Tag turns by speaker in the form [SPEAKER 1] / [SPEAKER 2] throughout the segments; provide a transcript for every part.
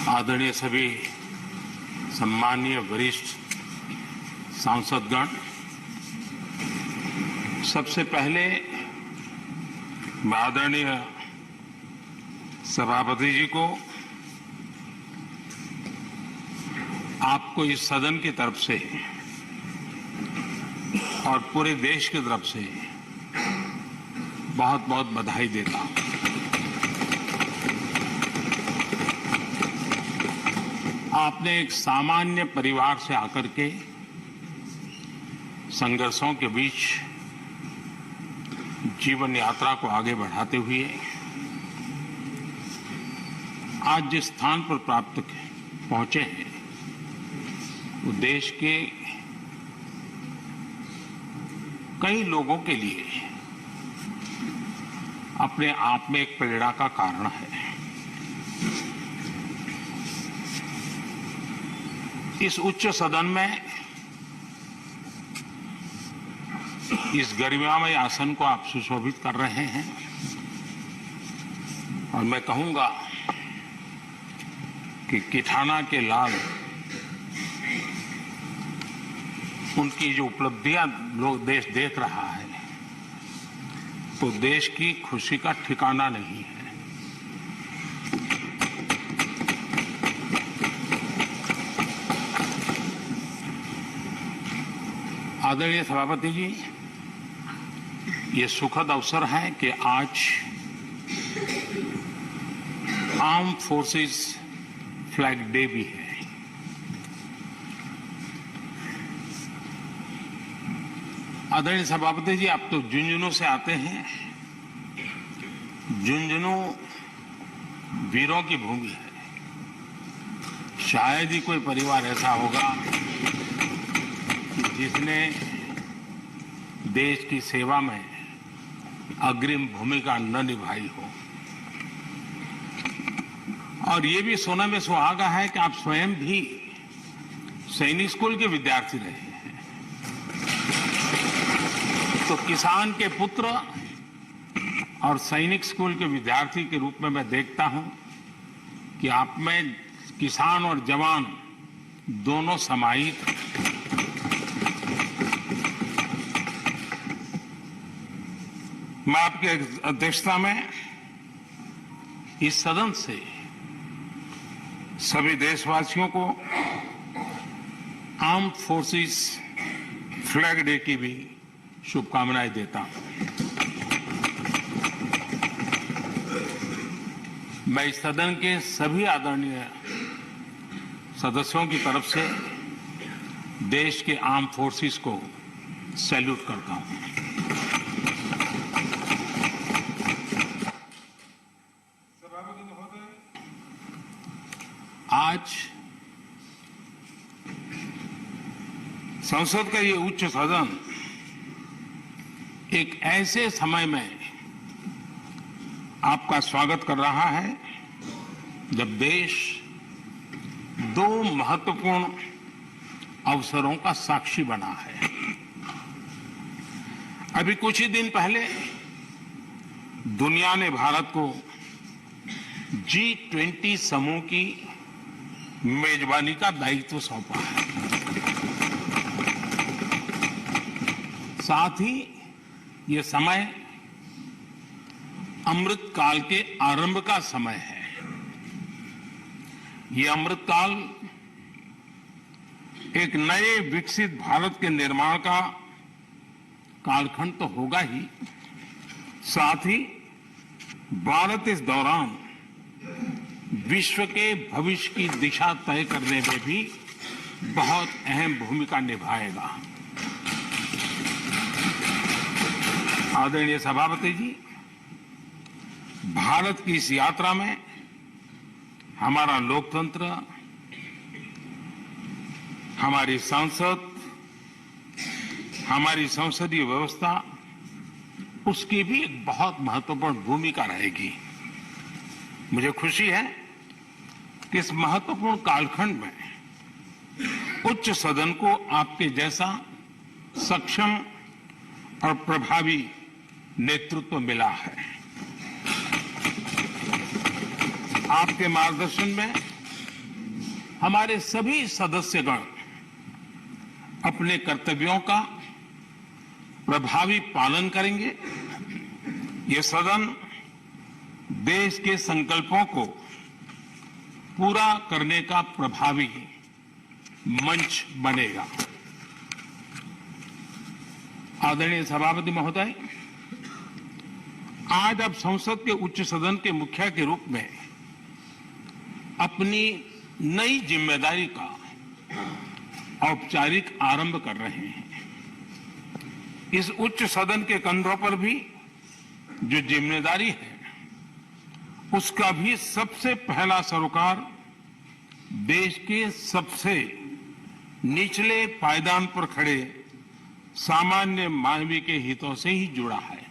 [SPEAKER 1] आदरणीय सभी सम्मानीय वरिष्ठ सांसदगण, सबसे पहले मैं आदरणीय सभापति जी को आपको इस सदन की तरफ से और पूरे देश की तरफ से बहुत बहुत बधाई देता हूं। आपने एक सामान्य परिवार से आकर के संघर्षों के बीच जीवन यात्रा को आगे बढ़ाते हुए आज जिस स्थान पर पहुंचे हैं वो देश के कई लोगों के लिए अपने आप में एक प्रेरणा का कारण है। इस उच्च सदन में इस गरिमामय आसन को आप सुशोभित कर रहे हैं और मैं कहूंगा कि किठाना के लाल उनकी जो उपलब्धियां लोग देश देख रहा है तो देश की खुशी का ठिकाना नहीं है। आदरणीय सभापति जी, ये सुखद अवसर है कि आज आर्म फोर्सेस फ्लैग डे भी है। आदरणीय सभापति जी, आप तो झुंझुनू से आते हैं। झुंझुनू वीरों की भूमि है। शायद ही कोई परिवार ऐसा होगा जिसने देश की सेवा में अग्रिम भूमिका न निभाई हो। और ये भी सोने में सुहागा है कि आप स्वयं भी सैनिक स्कूल के विद्यार्थी रहे हैं। तो किसान के पुत्र और सैनिक स्कूल के विद्यार्थी के रूप में मैं देखता हूं कि आप में किसान और जवान दोनों समाहित हैं। मैं आपकी अध्यक्षता में इस सदन से सभी देशवासियों को आर्म फोर्सेस फ्लैग डे की भी शुभकामनाएं देता हूं। मैं इस सदन के सभी आदरणीय सदस्यों की तरफ से देश के आर्म फोर्सेस को सैल्यूट करता हूं। आज संसद का ये उच्च सदन एक ऐसे समय में आपका स्वागत कर रहा है जब देश दो महत्वपूर्ण अवसरों का साक्षी बना है। अभी कुछ ही दिन पहले दुनिया ने भारत को G20 समूह की मेजबानी का दायित्व सौंपा है। साथ ही ये समय अमृत काल के आरंभ का समय है। ये अमृत काल एक नए विकसित भारत के निर्माण का कालखंड तो होगा ही, साथ ही भारत इस दौरान विश्व के भविष्य की दिशा तय करने में भी बहुत अहम भूमिका निभाएगा। आदरणीय सभापति जी, भारत की इस यात्रा में हमारा लोकतंत्र, हमारी संसद, हमारी संसदीय व्यवस्था, उसकी भी एक बहुत महत्वपूर्ण भूमिका रहेगी। मुझे खुशी है कि इस महत्वपूर्ण कालखंड में उच्च सदन को आपके जैसा सक्षम और प्रभावी नेतृत्व मिला है। आपके मार्गदर्शन में हमारे सभी सदस्यगण अपने कर्तव्यों का प्रभावी पालन करेंगे। ये सदन देश के संकल्पों को पूरा करने का प्रभावी मंच बनेगा। आदरणीय सभापति महोदय, आज आप संसद के उच्च सदन के मुखिया के रूप में अपनी नई जिम्मेदारी का औपचारिक आरंभ कर रहे हैं। इस उच्च सदन के कंधों पर भी जो जिम्मेदारी है, उसका भी सबसे पहला सरोकार देश के सबसे निचले पायदान पर खड़े सामान्य मानवीय के हितों से ही जुड़ा है।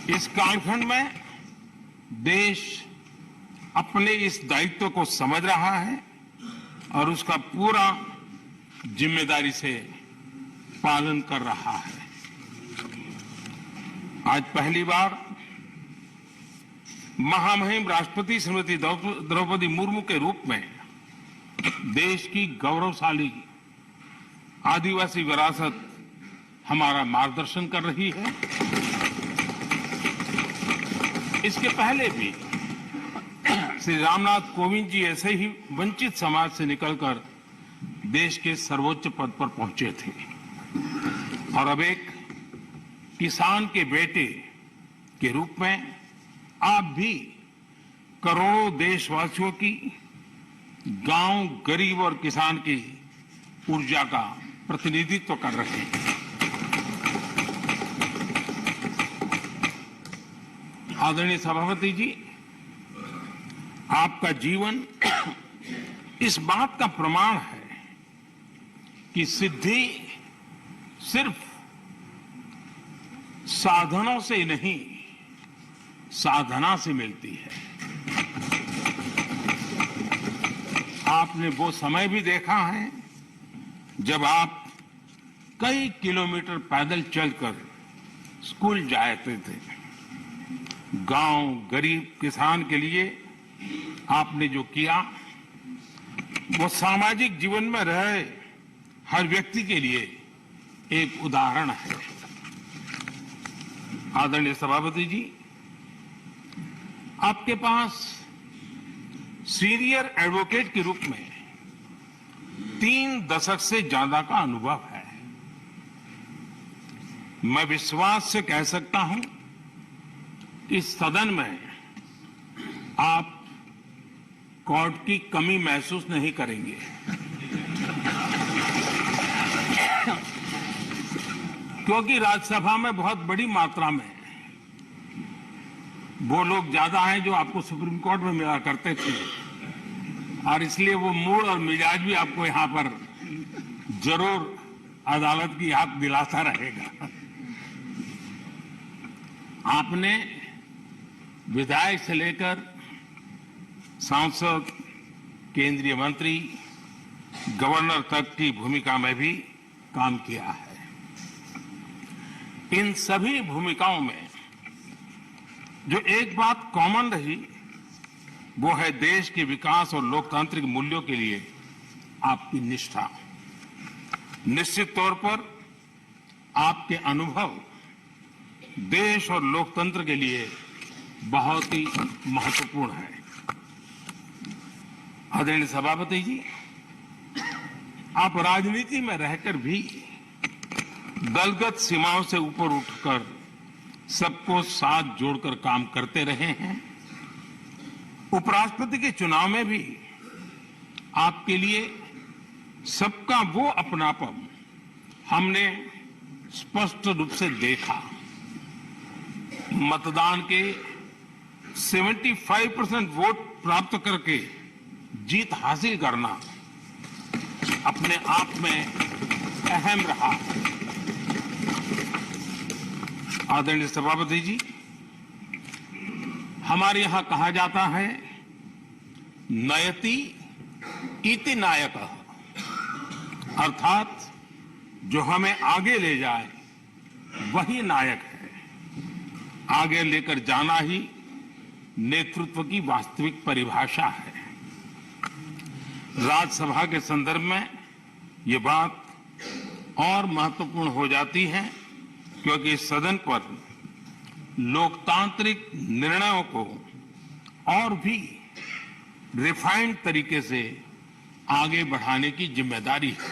[SPEAKER 1] इस कालखंड में देश अपने इस दायित्व को समझ रहा है और उसका पूरा जिम्मेदारी से पालन कर रहा है। आज पहली बार महामहिम राष्ट्रपति श्रीमती द्रौपदी मुर्मू के रूप में देश की गौरवशाली आदिवासी विरासत हमारा मार्गदर्शन कर रही है। इसके पहले भी श्री रामनाथ कोविंद जी ऐसे ही वंचित समाज से निकलकर देश के सर्वोच्च पद पर पहुंचे थे और अब एक किसान के बेटे के रूप में आप भी करोड़ों देशवासियों की, गांव, गरीब और किसान की ऊर्जा का प्रतिनिधित्व कर रहे हैं। आदरणीय सभापति जी, आपका जीवन इस बात का प्रमाण है कि सिद्धि सिर्फ साधनों से नहीं, साधना से मिलती है। आपने वो समय भी देखा है जब आप कई किलोमीटर पैदल चलकर स्कूल जाते थे। गांव, गरीब, किसान के लिए आपने जो किया वो सामाजिक जीवन में रहे हर व्यक्ति के लिए एक उदाहरण है। आदरणीय सभापति जी, आपके पास सीनियर एडवोकेट के रूप में 3 दशक से ज्यादा का अनुभव है। मैं विश्वास से कह सकता हूं कि इस सदन में आप कोर्ट की कमी महसूस नहीं करेंगे। क्योंकि राज्यसभा में बहुत बड़ी मात्रा में वो लोग ज्यादा हैं जो आपको सुप्रीम कोर्ट में मिला करते थे और इसलिए वो मूड और मिजाज भी आपको यहां पर जरूर अदालत की याद दिलाता रहेगा। आपने विधायक से लेकर सांसद, केंद्रीय मंत्री, गवर्नर तक की भूमिका में भी काम किया है। इन सभी भूमिकाओं में जो एक बात कॉमन रही वो है देश के विकास और लोकतांत्रिक मूल्यों के लिए आपकी निष्ठा। निश्चित तौर पर आपके अनुभव देश और लोकतंत्र के लिए बहुत ही महत्वपूर्ण है। आदरणीय सभापति जी, आप राजनीति में रहकर भी दलगत सीमाओं से ऊपर उठकर सबको साथ जोड़कर काम करते रहे हैं। उपराष्ट्रपति के चुनाव में भी आपके लिए सबका वो अपनापन हमने स्पष्ट रूप से देखा। मतदान के 75% वोट प्राप्त करके जीत हासिल करना अपने आप में अहम रहा। आदरणीय सभापति जी, हमारे यहां कहा जाता है नयति इति नायकः, अर्थात जो हमें आगे ले जाए वही नायक है। आगे लेकर जाना ही नेतृत्व की वास्तविक परिभाषा है। राज्यसभा के संदर्भ में ये बात और महत्वपूर्ण हो जाती है क्योंकि इस सदन पर लोकतांत्रिक निर्णयों को और भी रिफाइंड तरीके से आगे बढ़ाने की जिम्मेदारी है।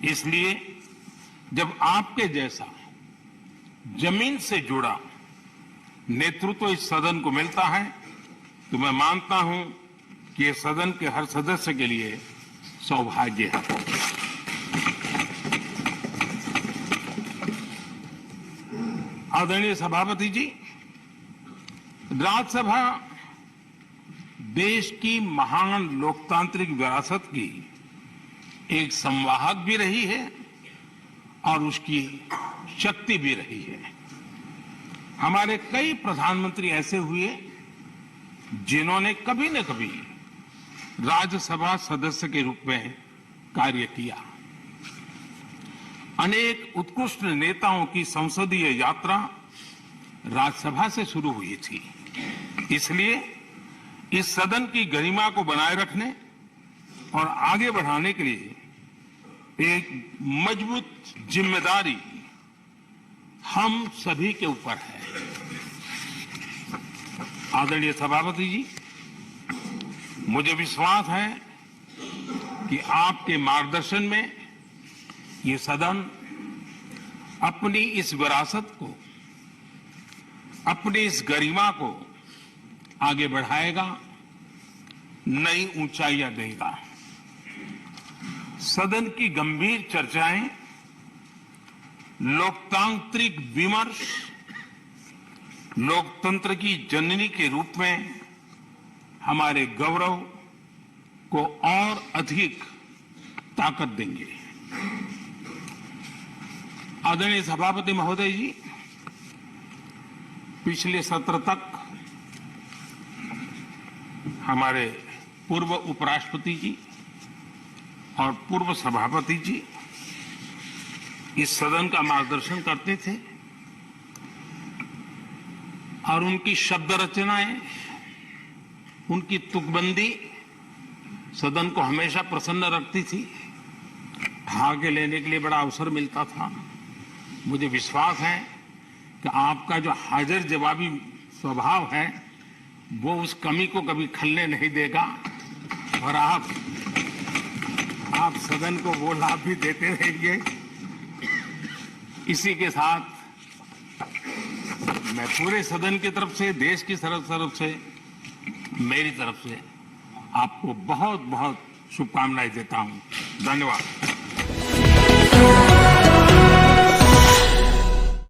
[SPEAKER 1] इसलिए जब आपके जैसा जमीन से जुड़ा नेतृत्व इस सदन को मिलता है तो मैं मानता हूं कि ये सदन के हर सदस्य के लिए सौभाग्य है। आदरणीय सभापति जी, राज्यसभा देश की महान लोकतांत्रिक विरासत की एक संवाहक भी रही है और उसकी शक्ति भी रही है। हमारे कई प्रधानमंत्री ऐसे हुए जिन्होंने कभी न कभी राज्यसभा सदस्य के रूप में कार्य किया। अनेक उत्कृष्ट नेताओं की संसदीय यात्रा राज्यसभा से शुरू हुई थी। इसलिए इस सदन की गरिमा को बनाए रखने और आगे बढ़ाने के लिए एक मजबूत जिम्मेदारी हम सभी के ऊपर है। आदरणीय सभापति जी, मुझे विश्वास है कि आपके मार्गदर्शन में ये सदन अपनी इस विरासत को, अपनी इस गरिमा को आगे बढ़ाएगा, नई ऊंचाइयां देगा। सदन की गंभीर चर्चाएं, लोकतांत्रिक विमर्श लोकतंत्र की जननी के रूप में हमारे गौरव को और अधिक ताकत देंगे। आदरणीय सभापति महोदय जी, पिछले सत्र तक हमारे पूर्व उपराष्ट्रपति जी और पूर्व सभापति जी इस सदन का मार्गदर्शन करते थे और उनकी शब्द रचनाएं, उनकी तुकबंदी सदन को हमेशा प्रसन्न रखती थी। भाग लेने के लिए बड़ा अवसर मिलता था। मुझे विश्वास है कि आपका जो हाजिर जवाबी स्वभाव है वो उस कमी को कभी खलने नहीं देगा और आप सदन को वो लाभ भी देते रहेंगे। इसी के साथ मैं पूरे सदन की तरफ से, देश की तरफ से, मेरी तरफ से आपको बहुत बहुत शुभकामनाएं देता हूं। धन्यवाद।